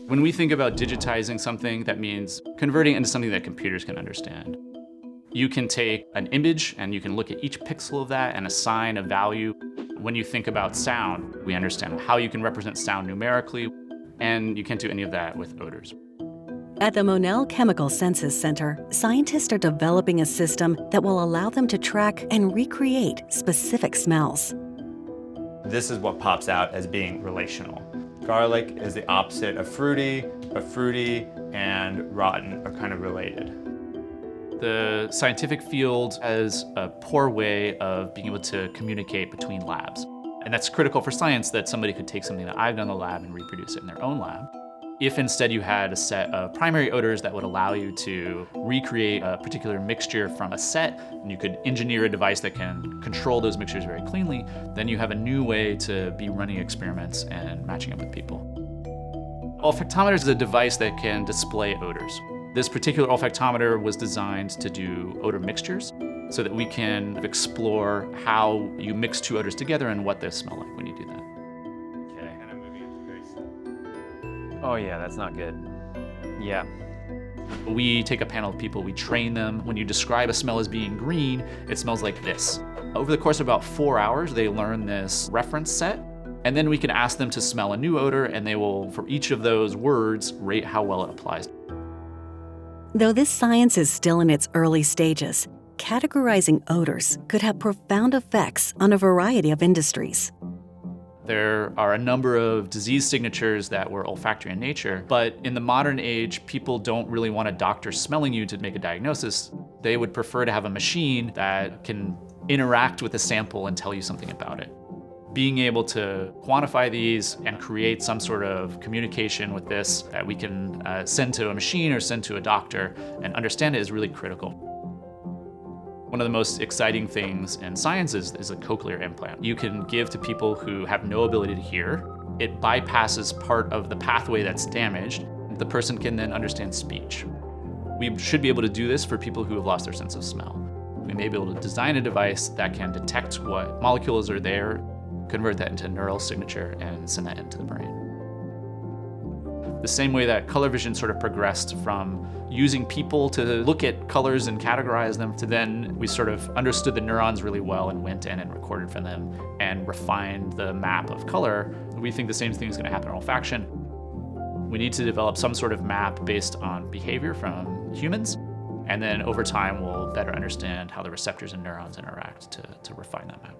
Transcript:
When we think about digitizing something, that means converting it into something that computers can understand. You can take an image and you can look at each pixel of that and assign a value. When you think about sound, we understand how you can represent sound numerically, and you can't do any of that with odors. At the Monell Chemical Senses Center, scientists are developing a system that will allow them to track and recreate specific smells. This is what pops out as being relational. Garlic is the opposite of fruity, but fruity and rotten are kind of related. The scientific field has a poor way of being able to communicate between labs. And that's critical for science, that somebody could take something that I've done in the lab and reproduce it in their own lab. If instead you had a set of primary odors that would allow you to recreate a particular mixture from a set, and you could engineer a device that can control those mixtures very cleanly, then you have a new way to be running experiments and matching up with people. Olfactometer is a device that can display odors. This particular olfactometer was designed to do odor mixtures so that we can explore how you mix two odors together and what they smell like when you do that. Okay, kind of moving into very slow. Oh yeah, that's not good. Yeah. We take a panel of people, we train them. When you describe a smell as being green, it smells like this. Over the course of about 4 hours, they learn this reference set, and then we can ask them to smell a new odor, and they will, for each of those words, rate how well it applies. Though this science is still in its early stages, categorizing odors could have profound effects on a variety of industries. There are a number of disease signatures that were olfactory in nature, but in the modern age, people don't really want a doctor smelling you to make a diagnosis. They would prefer to have a machine that can interact with the sample and tell you something about it. Being able to quantify these and create some sort of communication with this that we can send to a machine or send to a doctor and understand it is really critical. One of the most exciting things in science is a cochlear implant. You can give to people who have no ability to hear. It bypasses part of the pathway that's damaged. The person can then understand speech. We should be able to do this for people who have lost their sense of smell. We may be able to design a device that can detect what molecules are there, convert that into a neural signature, and send that into the brain. The same way that color vision sort of progressed from using people to look at colors and categorize them, to then we sort of understood the neurons really well and went in and recorded from them and refined the map of color. We think the same thing is going to happen in olfaction. We need to develop some sort of map based on behavior from humans, and then over time we'll better understand how the receptors and neurons interact to refine that map.